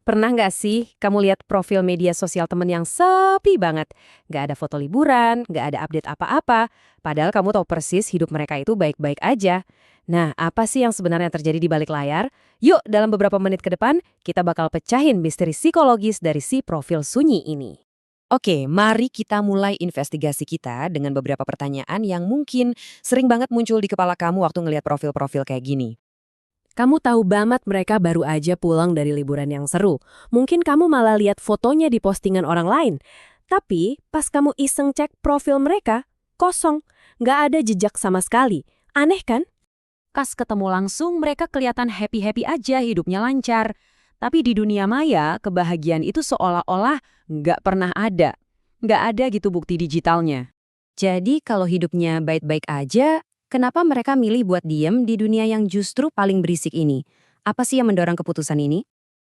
Pernah nggak sih kamu lihat profil media sosial temen yang sepi banget? Nggak ada foto liburan, nggak ada update apa-apa. Padahal kamu tahu persis hidup mereka itu baik-baik aja. Nah, apa sih yang sebenarnya terjadi di balik layar? Yuk, dalam beberapa menit ke depan, kita bakal pecahin misteri psikologis dari si profil sunyi ini. Oke, mari kita mulai investigasi kita dengan beberapa pertanyaan yang mungkin sering banget muncul di kepala kamu waktu ngelihat profil-profil kayak gini. Kamu tahu banget mereka baru aja pulang dari liburan yang seru. Mungkin kamu malah lihat fotonya di postingan orang lain. Tapi pas kamu iseng cek profil mereka, kosong. Nggak ada jejak sama sekali. Aneh kan? Pas ketemu langsung mereka kelihatan happy-happy aja, hidupnya lancar. Tapi di dunia maya, kebahagiaan itu seolah-olah nggak pernah ada. Nggak ada gitu bukti digitalnya. Jadi kalau hidupnya baik-baik aja, kenapa mereka milih buat diem di dunia yang justru paling berisik ini? Apa sih yang mendorong keputusan ini?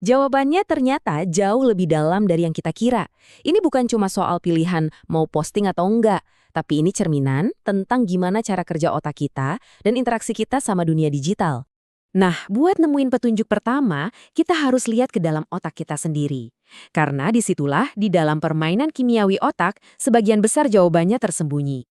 Jawabannya ternyata jauh lebih dalam dari yang kita kira. Ini bukan cuma soal pilihan mau posting atau enggak, tapi ini cerminan tentang gimana cara kerja otak kita dan interaksi kita sama dunia digital. Nah, buat nemuin petunjuk pertama, kita harus lihat ke dalam otak kita sendiri. Karena disitulah, di dalam permainan kimiawi otak, sebagian besar jawabannya tersembunyi.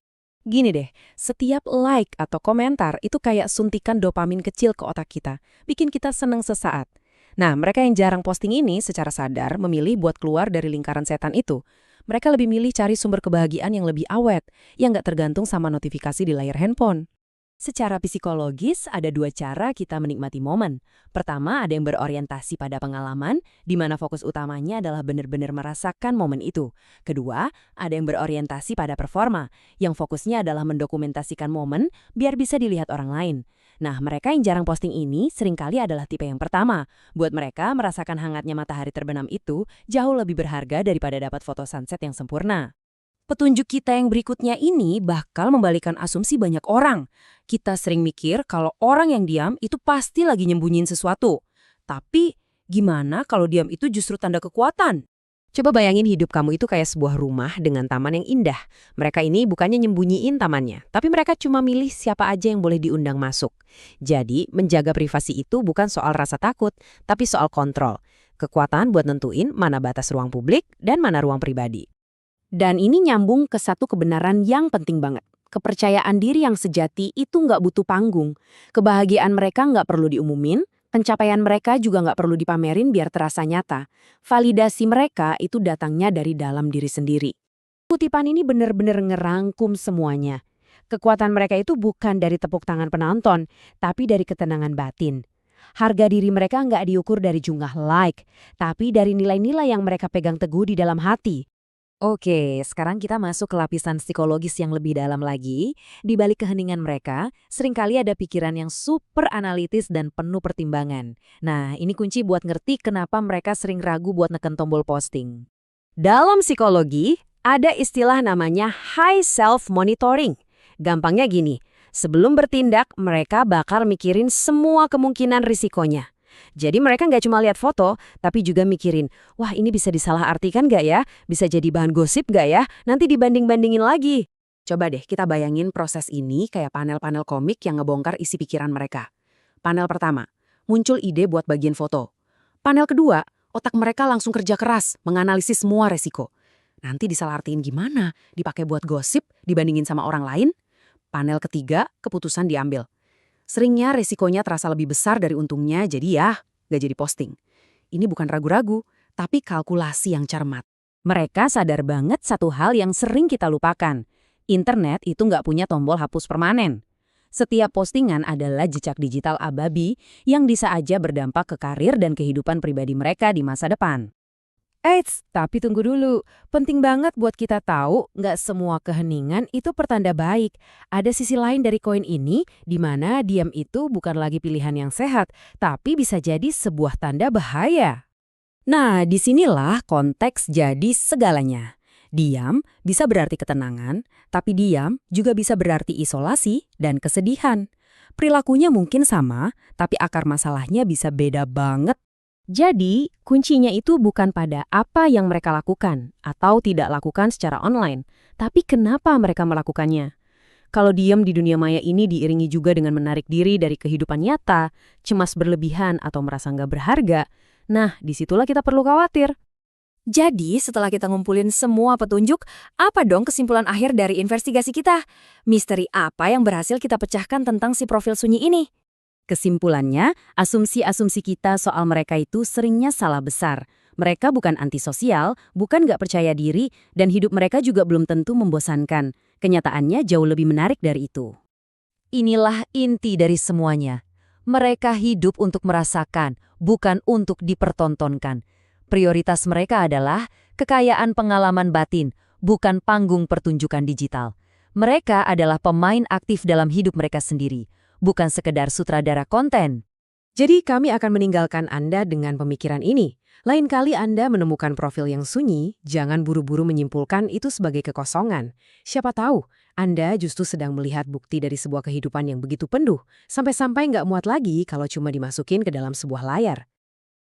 Gini deh, setiap like atau komentar itu kayak suntikan dopamin kecil ke otak kita, bikin kita seneng sesaat. Nah, mereka yang jarang posting ini secara sadar memilih buat keluar dari lingkaran setan itu. Mereka lebih milih cari sumber kebahagiaan yang lebih awet, yang nggak tergantung sama notifikasi di layar handphone. Secara psikologis, ada dua cara kita menikmati momen. Pertama, ada yang berorientasi pada pengalaman, di mana fokus utamanya adalah benar-benar merasakan momen itu. Kedua, ada yang berorientasi pada performa, yang fokusnya adalah mendokumentasikan momen biar bisa dilihat orang lain. Nah, mereka yang jarang posting ini seringkali adalah tipe yang pertama. Buat mereka, merasakan hangatnya matahari terbenam itu jauh lebih berharga daripada dapat foto sunset yang sempurna. Petunjuk kita yang berikutnya ini bakal membalikan asumsi banyak orang. Kita sering mikir kalau orang yang diam itu pasti lagi nyembunyiin sesuatu. Tapi, gimana kalau diam itu justru tanda kekuatan? Coba bayangin hidup kamu itu kayak sebuah rumah dengan taman yang indah. Mereka ini bukannya nyembunyiin tamannya, tapi mereka cuma milih siapa aja yang boleh diundang masuk. Jadi, menjaga privasi itu bukan soal rasa takut, tapi soal kontrol. Kekuatan buat nentuin mana batas ruang publik dan mana ruang pribadi. Dan ini nyambung ke satu kebenaran yang penting banget. Kepercayaan diri yang sejati itu nggak butuh panggung. Kebahagiaan mereka nggak perlu diumumin, pencapaian mereka juga nggak perlu dipamerin biar terasa nyata. Validasi mereka itu datangnya dari dalam diri sendiri. Kutipan ini benar-benar ngerangkum semuanya. Kekuatan mereka itu bukan dari tepuk tangan penonton, tapi dari ketenangan batin. Harga diri mereka nggak diukur dari jumlah like, tapi dari nilai-nilai yang mereka pegang teguh di dalam hati. Oke, sekarang kita masuk ke lapisan psikologis yang lebih dalam lagi. Di balik keheningan mereka, seringkali ada pikiran yang super analitis dan penuh pertimbangan. Nah, ini kunci buat ngerti kenapa mereka sering ragu buat neken tombol posting. Dalam psikologi, ada istilah namanya high self-monitoring. Gampangnya gini, sebelum bertindak, mereka bakal mikirin semua kemungkinan risikonya. Jadi mereka nggak cuma lihat foto, tapi juga mikirin, wah ini bisa disalahartikan nggak ya? Bisa jadi bahan gosip nggak ya? Nanti dibanding-bandingin lagi. Coba deh kita bayangin proses ini kayak panel-panel komik yang ngebongkar isi pikiran mereka. Panel pertama, muncul ide buat bagian foto. Panel kedua, otak mereka langsung kerja keras, menganalisis semua resiko. Nanti disalahartiin gimana? Dipakai buat gosip, dibandingin sama orang lain? Panel ketiga, keputusan diambil. Seringnya resikonya terasa lebih besar dari untungnya, jadi ya nggak jadi posting. Ini bukan ragu-ragu, tapi kalkulasi yang cermat. Mereka sadar banget satu hal yang sering kita lupakan. Internet itu nggak punya tombol hapus permanen. Setiap postingan adalah jejak digital abadi yang bisa aja berdampak ke karir dan kehidupan pribadi mereka di masa depan. Eits, tapi tunggu dulu. Penting banget buat kita tahu, nggak semua keheningan itu pertanda baik. Ada sisi lain dari koin ini, di mana diam itu bukan lagi pilihan yang sehat, tapi bisa jadi sebuah tanda bahaya. Nah, disinilah konteks jadi segalanya. Diam bisa berarti ketenangan, tapi diam juga bisa berarti isolasi dan kesedihan. Perilakunya mungkin sama, tapi akar masalahnya bisa beda banget. Jadi, kuncinya itu bukan pada apa yang mereka lakukan atau tidak lakukan secara online, tapi kenapa mereka melakukannya. Kalau diam di dunia maya ini diiringi juga dengan menarik diri dari kehidupan nyata, cemas berlebihan atau merasa nggak berharga, Nah, disitulah kita perlu khawatir. Jadi, setelah kita ngumpulin semua petunjuk, apa dong kesimpulan akhir dari investigasi kita? Misteri apa yang berhasil kita pecahkan tentang si profil sunyi ini? Kesimpulannya, asumsi-asumsi kita soal mereka itu seringnya salah besar. Mereka bukan antisosial, bukan nggak percaya diri, dan hidup mereka juga belum tentu membosankan. Kenyataannya jauh lebih menarik dari itu. Inilah inti dari semuanya. Mereka hidup untuk merasakan, bukan untuk dipertontonkan. Prioritas mereka adalah kekayaan pengalaman batin, bukan panggung pertunjukan digital. Mereka adalah pemain aktif dalam hidup mereka sendiri, bukan sekedar sutradara konten. Jadi kami akan meninggalkan Anda dengan pemikiran ini. Lain kali Anda menemukan profil yang sunyi, jangan buru-buru menyimpulkan itu sebagai kekosongan. Siapa tahu, Anda justru sedang melihat bukti dari sebuah kehidupan yang begitu penuh, sampai-sampai nggak muat lagi kalau cuma dimasukin ke dalam sebuah layar.